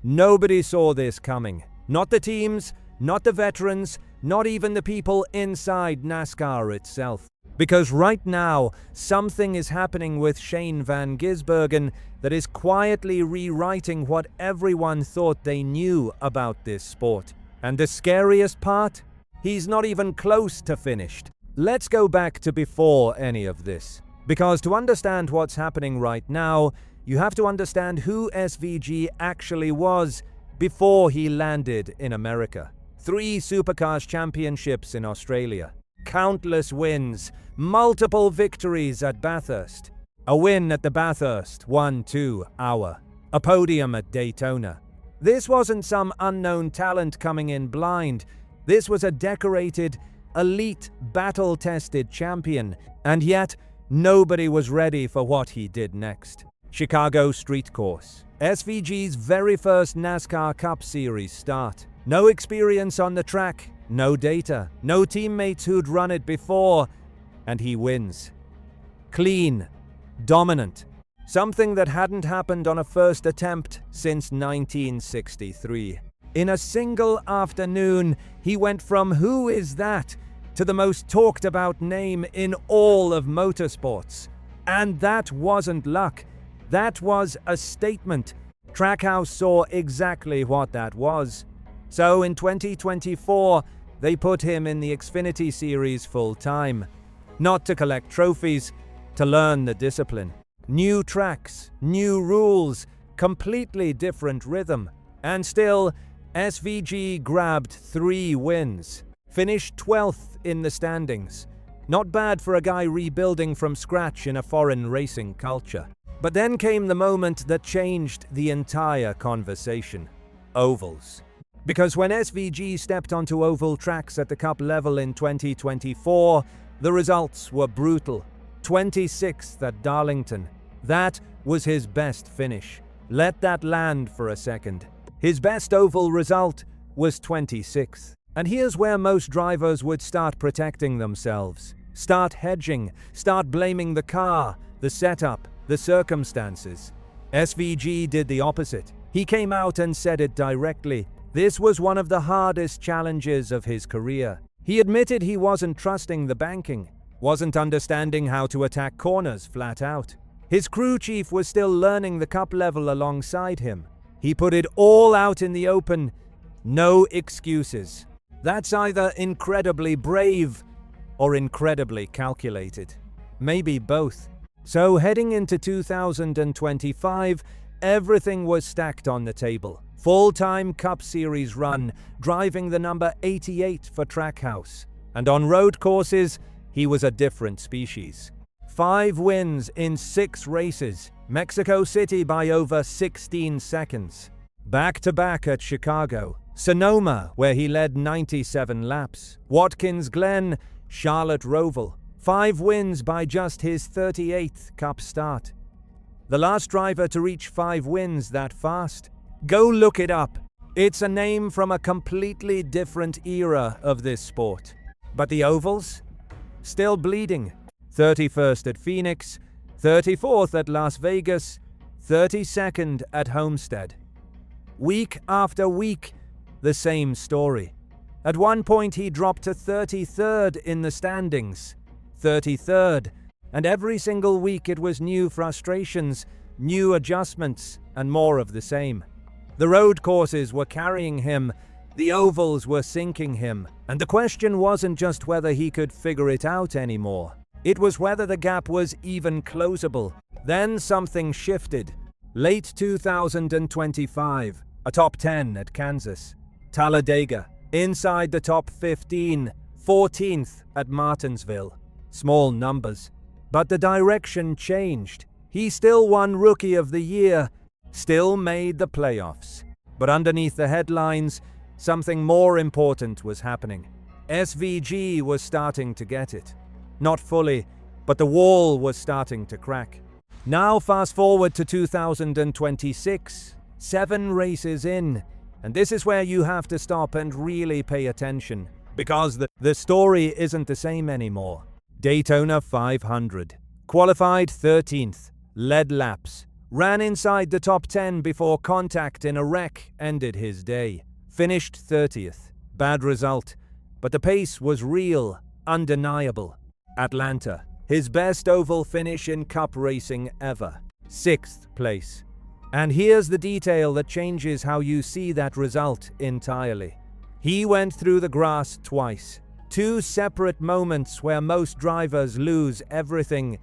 Nobody saw this coming. Not the teams, not the veterans, not even the people inside NASCAR itself. Because right now, something is happening with Shane Van Gisbergen that is quietly rewriting what everyone thought they knew about this sport. And the scariest part? He's not even close to finished. Let's go back to before any of this. Because to understand what's happening right now, you have to understand who SVG actually was before he landed in America. 3 Supercars championships in Australia, countless wins, multiple victories at Bathurst, a win at the Bathurst 1-2 hour, a podium at Daytona. This wasn't some unknown talent coming in blind. This was a decorated, elite, battle-tested champion, and yet nobody was ready for what he did next. Chicago Street Course, SVG's very first NASCAR Cup Series start. No experience on the track, no data, no teammates who'd run it before, and he wins. Clean, dominant, something that hadn't happened on a first attempt since 1963. In a single afternoon, he went from "who is that?" to the most talked about name in all of motorsports. And that wasn't luck. That was a statement. Trackhouse saw exactly what that was. So in 2024, they put him in the Xfinity Series full-time. Not to collect trophies, to learn the discipline. New tracks, new rules, completely different rhythm. And still, SVG grabbed 3 wins. Finished 12th in the standings. Not bad for a guy rebuilding from scratch in a foreign racing culture. But then came the moment that changed the entire conversation. Ovals. Because when SVG stepped onto oval tracks at the Cup level in 2024, the results were brutal. 26th at Darlington. That was his best finish. Let that land for a second. His best oval result was 26th. And here's where most drivers would start protecting themselves. Start hedging, start blaming the car, the setup, the circumstances. SVG did the opposite. He came out and said it directly. This was one of the hardest challenges of his career. He admitted he wasn't trusting the banking, wasn't understanding how to attack corners flat out. His crew chief was still learning the Cup level alongside him. He put it all out in the open. No excuses. That's either incredibly brave or incredibly calculated. Maybe both. So heading into 2025, everything was stacked on the table. Full-time Cup Series run, driving the number 88 for Trackhouse. And on road courses, he was a different species. 5 wins in 6 races. Mexico City by over 16 seconds. Back-to-back at Chicago. Sonoma, where he led 97 laps. Watkins Glen, Charlotte Roval. 5 wins by just his 38th Cup start. The last driver to reach 5 wins that fast. Go look it up. It's a name from a completely different era of this sport. But the ovals? Still bleeding. 31st at Phoenix, 34th at Las Vegas, 32nd at Homestead. Week after week, the same story. At one point he dropped to 33rd in the standings. 33rd, and every single week it was new frustrations, new adjustments, and more of the same. The road courses were carrying him, the ovals were sinking him, and the question wasn't just whether he could figure it out anymore. It was whether the gap was even closable. Then something shifted. Late 2025, a top 10 at Kansas. Talladega, inside the top 15, 14th at Martinsville. Small numbers. But the direction changed. He still won Rookie of the Year, still made the playoffs. But underneath the headlines, something more important was happening. SVG was starting to get it. Not fully, but the wall was starting to crack. Now fast forward to 2026, 7 races in, and this is where you have to stop and really pay attention, because the story isn't the same anymore. Daytona 500. Qualified 13th, led laps, ran inside the top 10 before contact in a wreck ended his day. Finished 30th. Bad result, but the pace was real, undeniable. Atlanta, his best oval finish in Cup racing ever. 6th place. And here's the detail that changes how you see that result entirely. He went through the grass twice. 2 separate moments where most drivers lose everything.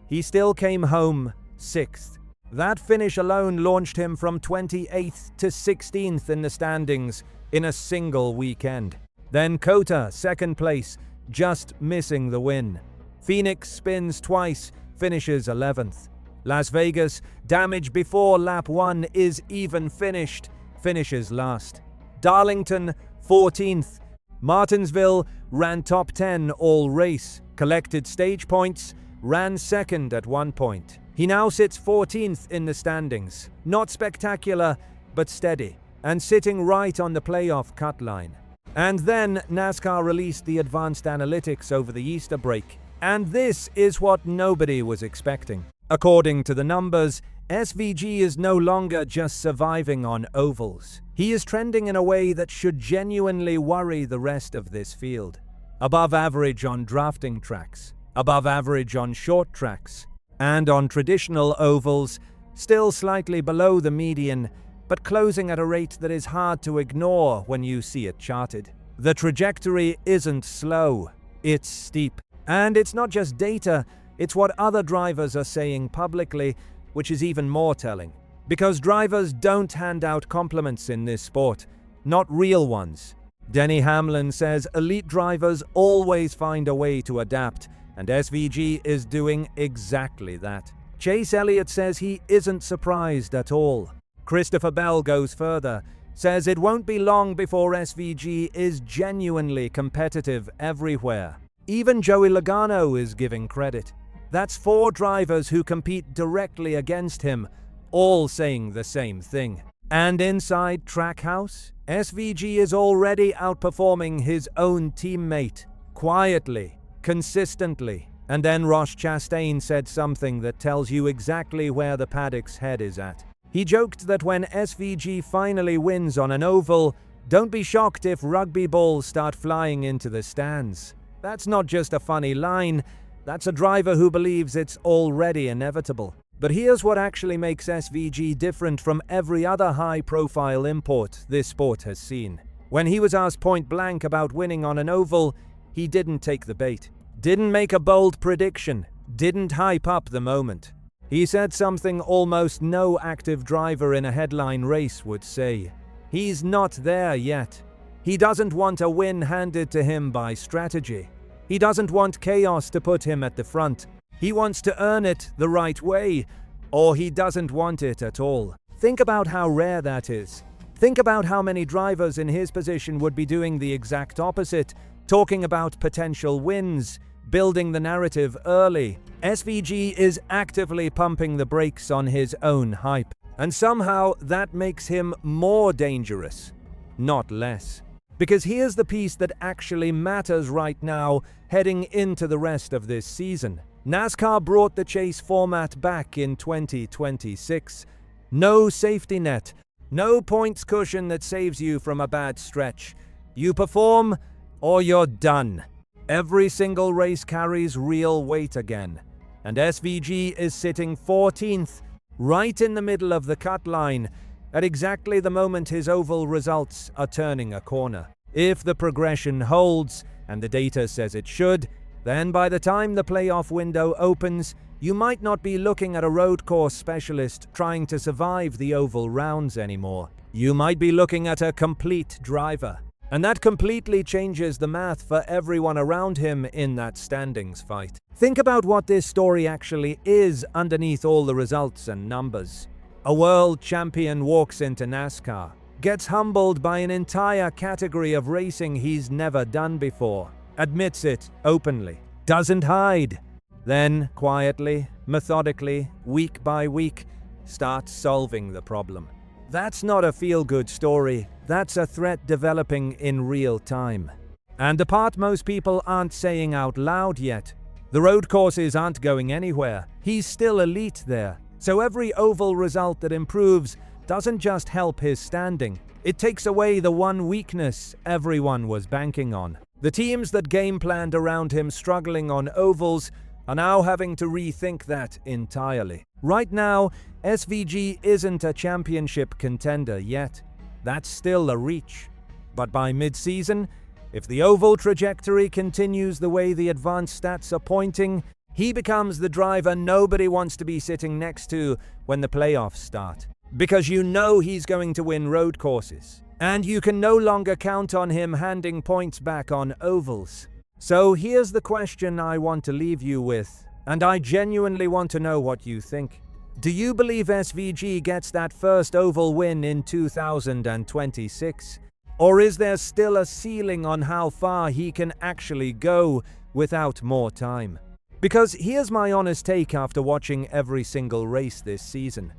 He still came home 6th. That finish alone launched him from 28th to 16th in the standings in a single weekend. Then Cota, 2nd place, just missing the win. Phoenix spins twice, finishes 11th. Las Vegas, damage before lap 1 is even finished, finishes last. Darlington, 14th. Martinsville ran top 10 all race, collected stage points, ran 2nd at one point. He now sits 14th in the standings. Not spectacular, but steady, and sitting right on the playoff cut line. And then NASCAR released the advanced analytics over the Easter break. And this is what nobody was expecting. According to the numbers, SVG is no longer just surviving on ovals. He is trending in a way that should genuinely worry the rest of this field. Above average on drafting tracks, above average on short tracks, and on traditional ovals, still slightly below the median, but closing at a rate that is hard to ignore when you see it charted. The trajectory isn't slow, it's steep. And it's not just data, it's what other drivers are saying publicly, which is even more telling. Because drivers don't hand out compliments in this sport, not real ones. Denny Hamlin says elite drivers always find a way to adapt, and SVG is doing exactly that. Chase Elliott says he isn't surprised at all. Christopher Bell goes further, says it won't be long before SVG is genuinely competitive everywhere. Even Joey Logano is giving credit. That's 4 drivers who compete directly against him, all saying the same thing. And inside Trackhouse, SVG is already outperforming his own teammate, quietly, consistently. And then Ross Chastain said something that tells you exactly where the paddock's head is at. He joked that when SVG finally wins on an oval, don't be shocked if rugby balls start flying into the stands. That's not just a funny line, that's a driver who believes it's already inevitable. But here's what actually makes SVG different from every other high-profile import this sport has seen. When he was asked point-blank about winning on an oval, he didn't take the bait. Didn't make a bold prediction. Didn't hype up the moment. He said something almost no active driver in a headline race would say. He's not there yet. He doesn't want a win handed to him by strategy. He doesn't want chaos to put him at the front. He wants to earn it the right way, or he doesn't want it at all. Think about how rare that is. Think about how many drivers in his position would be doing the exact opposite, talking about potential wins, building the narrative early. SVG is actively pumping the brakes on his own hype, and somehow that makes him more dangerous, not less. Because here's the piece that actually matters right now, heading into the rest of this season. NASCAR brought the chase format back in 2026. No safety net, no points cushion that saves you from a bad stretch. You perform, or you're done. Every single race carries real weight again. And SVG is sitting 14th, right in the middle of the cut line, at exactly the moment his oval results are turning a corner. If the progression holds, and the data says it should, then by the time the playoff window opens, you might not be looking at a road course specialist trying to survive the oval rounds anymore. You might be looking at a complete driver. And that completely changes the math for everyone around him in that standings fight. Think about what this story actually is underneath all the results and numbers. A world champion walks into NASCAR, gets humbled by an entire category of racing he's never done before, admits it openly, doesn't hide, then quietly, methodically, week by week, starts solving the problem. That's not a feel-good story, that's a threat developing in real time. And the part most people aren't saying out loud yet, the road courses aren't going anywhere. He's still elite there. So every oval result that improves doesn't just help his standing, it takes away the one weakness everyone was banking on. The teams that game planned around him struggling on ovals are now having to rethink that entirely. Right now, SVG isn't a championship contender yet. That's still a reach. But by mid-season, if the oval trajectory continues the way the advanced stats are pointing, he becomes the driver nobody wants to be sitting next to when the playoffs start. Because you know he's going to win road courses, and you can no longer count on him handing points back on ovals. So here's the question I want to leave you with, and I genuinely want to know what you think. Do you believe SVG gets that first oval win in 2026? Or is there still a ceiling on how far he can actually go without more time? Because here's my honest take after watching every single race this season.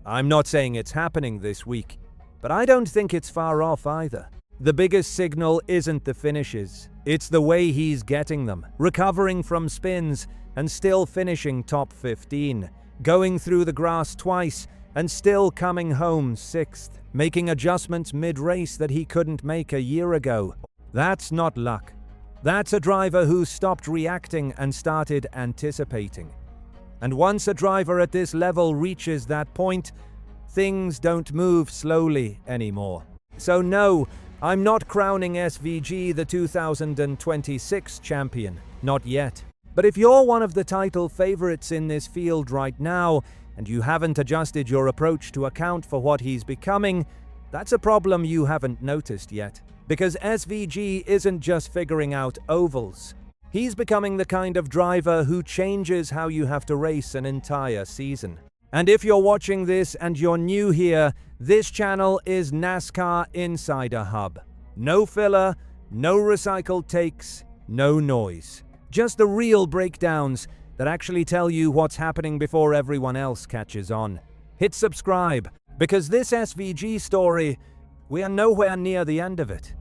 I'm not saying it's happening this week, but I don't think it's far off either. The biggest signal isn't the finishes, it's the way he's getting them, recovering from spins and still finishing top 15, going through the grass twice and still coming home 6th, making adjustments mid-race that he couldn't make a year ago. That's not luck. That's a driver who stopped reacting and started anticipating. And once a driver at this level reaches that point, things don't move slowly anymore. So no, I'm not crowning SVG the 2026 champion, not yet. But if you're one of the title favorites in this field right now, and you haven't adjusted your approach to account for what he's becoming, that's a problem you haven't noticed yet. Because SVG isn't just figuring out ovals. He's becoming the kind of driver who changes how you have to race an entire season. And if you're watching this and you're new here, this channel is NASCAR Insider Hub. No filler, no recycled takes, no noise. Just the real breakdowns that actually tell you what's happening before everyone else catches on. Hit subscribe, because this SVG story, we are nowhere near the end of it.